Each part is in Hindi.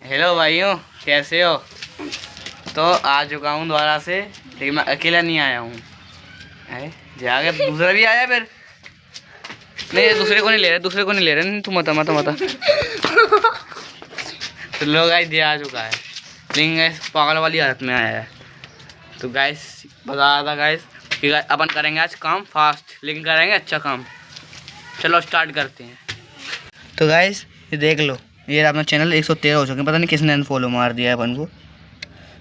हेलो भाइयों, कैसे हो? तो आ चुका हूँ दोबारा से, लेकिन मैं अकेला नहीं आया हूँ। जाके दूसरा भी आया फिर। नहीं, दूसरे को नहीं ले रहे, नहीं तू मत। तो लोग गाइस ये आ चुका है, लेकिन गाइस पागल वाली हालत में आया है। तो गाइस बता रहा था गाइस कि अपन करेंगे आज काम फास्ट, लेकिन करेंगे अच्छा काम। चलो स्टार्ट करते हैं। तो गाइस ये देख लो, ये अपना चैनल 113 हो चुके हैं। पता नहीं किसने अनफॉलो मार दिया है अपन को।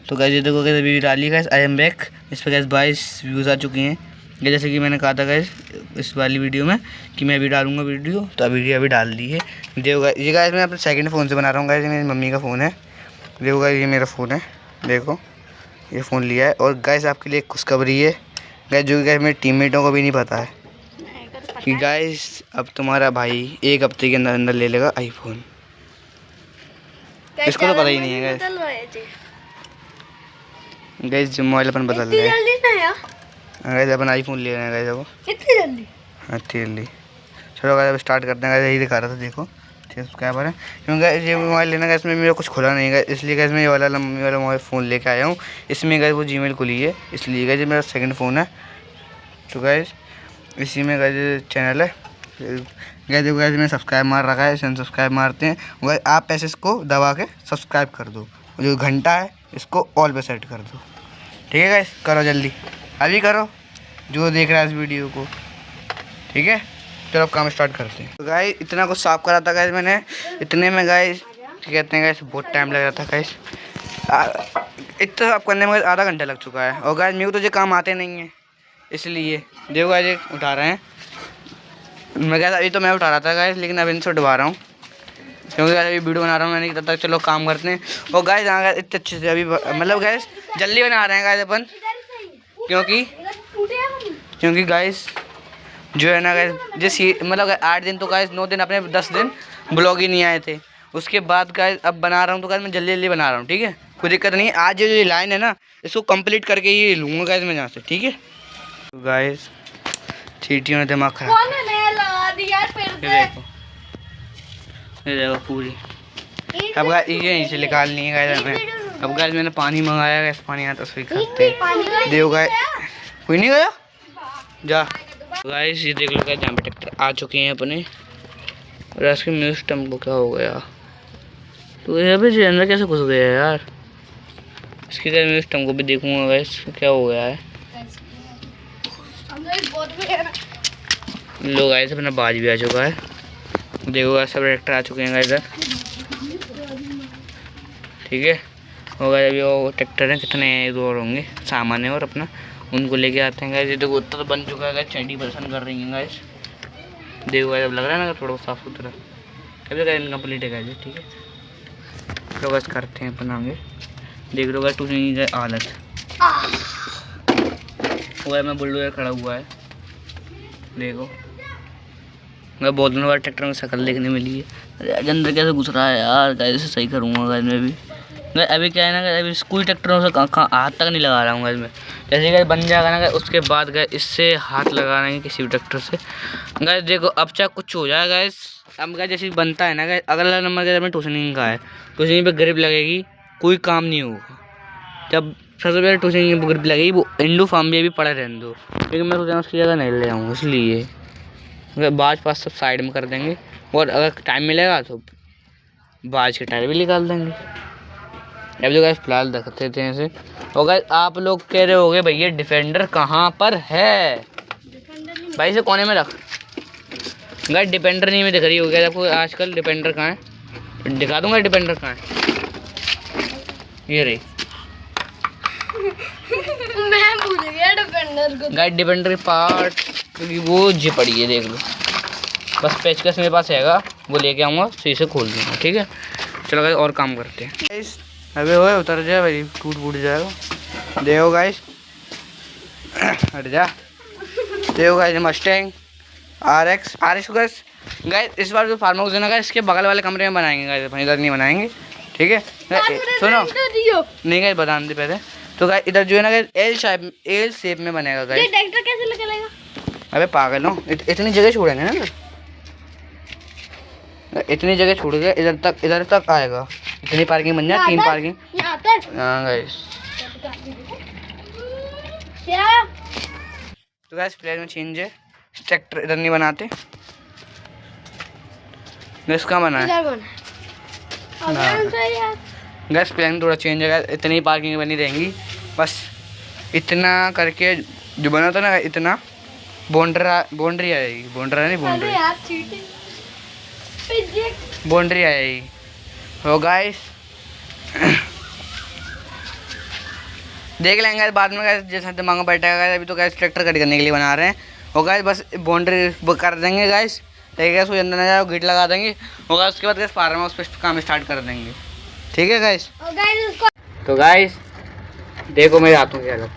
तो गाइस ये देखो, कैसे वीडियो डाली गाइस, आई एम बैक। इस पर गाइस 22 व्यूज़ आ चुकी हैं। ये जैसे कि मैंने कहा था गाइस इस वाली वीडियो में कि मैं अभी डालूंगा वीडियो, तो अभी डाल दी है। देखो गाइस, ये गाइस मैं अपने सेकंड फ़ोन से बना रहा हूँ गाइस। मेरी मम्मी का फ़ोन है। देखो गाइस, ये मेरा फ़ोन है। देखो ये फ़ोन लिया है। और गाइस आपके लिए खुशखबरी है गाइस, जो कि गाइस मेरे टीममेटों को भी नहीं पता है कि गाइस अब तुम्हारा भाई 1 हफ्ते के अंदर अंदर ले लेगा आईफोन। इसको तो पता ही नहीं है गाइस। जो मोबाइल अपन बदल रहे हैं गाइस, अपन आईफोन ले रहे हैं गाइस। अब इतनी जल्दी चलो गाइस अब स्टार्ट करते हैं गाइस। यही दिखा रहा था, देखो सब्सक्राइबर है। क्योंकि ये मोबाइल लेना गाइस में मेरा कुछ खुला नहीं है, इसलिए गाइस मैं ये वाला मम्मी वाला मोबाइल फ़ोन लेके आया हूँ। इसमें गाइस वो जीमेल खुली है, इसलिए गाइस ये मेरा सेकंड फ़ोन है। तो गाइस इसी में गाइस चैनल है गाइस। देखो गाइस मैंने सब्सक्राइब मार रखा है, इसे सब्सक्राइब मारते हैं गाइस। आप ऐसे इसको दबा के सब्सक्राइब कर दो, जो घंटा है इसको ऑल पे सेट कर दो, ठीक है गाइस। करो जल्दी, अभी करो जो देख रहा है इस वीडियो को, ठीक है। चलो अब काम स्टार्ट करते हैं। तो गाइस इतना कुछ साफ करा था गाइस मैंने, इतने में गाइस कहते हैं गाइस बहुत टाइम लग रहा था गाइस। इतना साफ करने में आधा घंटा लग चुका है। और गाइस मेरे को तो ये काम आते नहीं है, इसलिए देखो गाइस ये उठा रहे हैं। मैं गाइस अभी तो मैं उठा रहा था गाइस, लेकिन अब इनसे उठवा रहा हूँ, क्योंकि गाइस अभी वीडियो बना रहा हूँ मैंने। तब तक चलो काम करते हैं। और गाइस यहाँ गाइस इतने अच्छे से अभी मतलब गाइस जल्दी बना रहे हैं गाइस अपन, क्योंकि गाइस जो है ना गाइस, जैसे मतलब 8 दिन तो गाइस 9 दिन अपने 10 दिन ब्लॉग ही नहीं आए थे। उसके बाद गाइस अब बना रहा हूँ, तो गाइस मैं जल्दी बना रहा हूँ, ठीक है। कोई दिक्कत नहीं है। आज जो ये लाइन है ना, इसको कंप्लीट करके ही लूँगा गाइस मैं यहाँ से, ठीक है। तो गाइस चींटियों ने दिमाग खराब, ये देखो पूरी। अब गाइस ये यहीं से निकालनी है गाइस हमें। अब गाइस मैंने पानी मंगाया गाइस, पानी आता तो खाते हैं। देखो गाइस कोई नहीं गया जा। गाइस ये देख लो गाइस, जहाँ पे ट्रैक्टर आ चुके हैं अपने। और इसके म्यूजिक सिस्टम को क्या हो गया? तो ये अभी अंदर कैसे घुस गया यार? इसके गाइस म्यूजिक सिस्टम को भी देखूंगा गाइस क्या हो गया है। लो गाइस अपना बाज भी आ चुका है। देखो गाइस सब ट्रैक्टर आ चुके हैं गाइस इधर, ठीक है। और गाइस अभी वो ट्रैक्टर है, कितने और होंगे सामान है, और अपना उनको लेके आते हैं गाइस। ये देखो उत्तर बन चुका है गाइस, 20% कर रही है गाइस। देखो गाइस अब लग रहा है ना थोड़ा साफ सुथरा। अभी गाइस इनकम्प्लीट है गाइस, ठीक है। तो गाइस करते हैं अपन आगे। देख लो गाइस टूटने की हालत। वो मैं बुलडोजर खड़ा हुआ है, देखो। मैं बहुत दिनों बाद ट्रैक्टर में शक्ल देखने मिली है। अरे अंदर कैसे घुस रहा है यार गाइस, इसे सही करूँगा गाइस मैं भी। अभी क्या है ना गाइस, अभी स्कूल ट्रैक्टरों से कहाँ हाथ तक नहीं लगा रहा हूँ गाइस मैं। जैसे गाइस बन जाएगा ना गाइस, उसके बाद गाइस इससे हाथ लगा रहे हैं किसी भी ट्रैक्टर से गाइस। देखो अब चाहे कुछ हो जाए गाइस, अब गाइस जैसे बनता है ना गाइस, अगला नंबर गाइस में टूसनिंग का है। टूसनिंग पे ग्रिप लगेगी, कोई काम नहीं होगा। जब सबसे पहले टूसनिंग पे ग्रिप लगेगी, वो इंडो फार्म भी अभी पड़ा रहने दो, लेकिन मैं सोचा उसकी जगह नहीं ले आऊँगा, इसलिए बाज पास सब साइड में कर देंगे। और अगर टाइम मिलेगा तो बाज के टायर भी निकाल देंगे। अब जो गाइस फिलहाल रखते थे ऐसे। और गाइस आप लोग कह रहे होगे भैया डिफेंडर कहाँ पर है? भाई से कोने में रख गाइस, डिफेंडर नहीं में दिख रही होगी आपको आजकल। डिफेंडर कहाँ है दिखा दूंगा, डिफेंडर कहाँ है, ये रही। मैं भूल गया डिफेंडर को गाइस, डिफेंडर के पार्ट क्योंकि वो जी पड़ी है, देख लो। बस पेचकस मेरे पास हैगा, वो लेके आऊँगा, सही से खोल दूँगा, ठीक है। चलो गाइस और काम करते हैं। अबे ओए उतर जा भाई, टूट जाएगा। देखो गाइस हट जा। देखो guys Mustang RX guys. Guys इस बार जो फार्म हाउस है ना गाइस, इसके बगल वाले कमरे में बनाएंगे गाइस, इधर नहीं बनाएंगे, ठीक है। सुनो नहीं गाइस बता दे पहले। तो गाइस इधर जो है ना गाइस एल शेप में बनेगा गाइस। ये ट्रैक्टर कैसे निकलेगा? अबे पागल हो, इतनी जगह छोड़ेंगे ना, इतनी जगह छोड़ के इधर तक आएगा। इतनी पार्किंग बन जाए, 3 पार्किंग। हाँ गाइस, तो गाइस प्लेन में चेंज है, स्ट्रक्चर इधर नहीं बनाते। गैस कहाँ बना है? गैस प्लान थोड़ा चेंज है, इतनी पार्किंग बनी रहेंगी बस। इतना करके जो बना था ना, इतना बाउंड्री आएगी, बाउंड्री आएगी। हो गाइस देख लेंगे बाद में गाइस, जैसा दिमाग में बैठेगा गाइस। अभी तो गाइस ट्रैक्टर कट करने के लिए बना रहे हैं। हो गाइस बस बाउंड्री कर देंगे गाइस, ठीक है। उसके अंदर ना जाओ, गिट लगा देंगे। होगा उसके बाद गाइस फार्म हाउस पे काम स्टार्ट कर देंगे, ठीक है गाइस। तो गाइस देखो मेरे हाथों की हालत,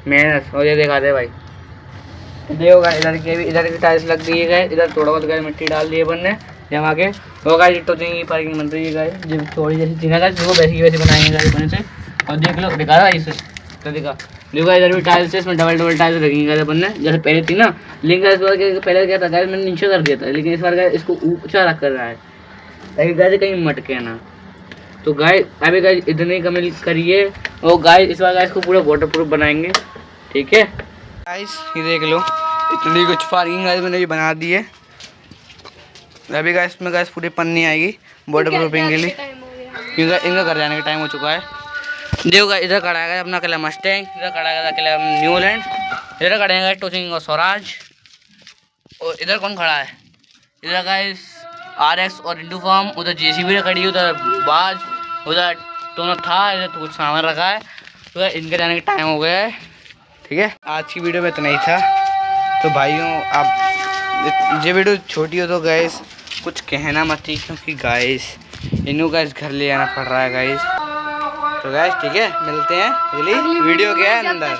मेहनत। और ये दिखा दे भाई, देखो गाइस इधर की टाइल्स लग गई है गाइस। इधर थोड़ा बहुत गाइस मिट्टी डाल दी है बनने जमा के। वो गाइस टोचिंग की पार्किंग बन रही है गाइस, जो थोड़ी जैसी चीज़ है गाइस, वो वैसी की वैसी बनाएंगे गाइस बने से। और देख लो, दिखा रहा है इसे, तो दिखा देखो इधर भी टाइल्स है, इसमें डबल टाइल्स लगेंगी गाइस बनने, जैसे पहले थी ना। लेकिन इस बार पहले क्या था गाइस, मैंने नीचे कर दिया था, लेकिन इस बार गाइस इसको ऊंचा रख कर रहा है ताकि गाइस कहीं मटके ना। तो गाइस अभी गाइस इतनी कमी करिए। और गाइस इस बार गाइस को पूरा वाटर प्रूफ बनाएंगे, ठीक है गाइस। ये देख लो इतनी कुछ पार्किंग गाइस मैंने भी बना दी है। अभी गाइस में गाइस पूरी पन्नी आएगी वाटर प्रूफिंग के लिए, इनका घर जाने का टाइम हो चुका है। देखो गाइस इधर खड़ा है अपना अकेला मस्टैंग, इधर खड़ा है अकेला न्यूलैंड, इधर खड़े हैं टोचिंग और स्वराज। और इधर कौन खड़ा है? इधर गाइस RX और इंडू फार्म। उधर JCB खड़ी है, उधर बाज, उधर दोनों था, इधर तो कुछ सामान रखा है। तो इनके जाने का टाइम हो गया है, ठीक है। आज की वीडियो में इतना ही था। तो भाइयों आप ये वीडियो छोटी हो तो गाइस कुछ कहना मत ही, क्योंकि गाइस इन्हों गाइस घर ले आना पड़ रहा है गाइस। तो गाइस ठीक है, मिलते हैं अगली वीडियो के अंदर।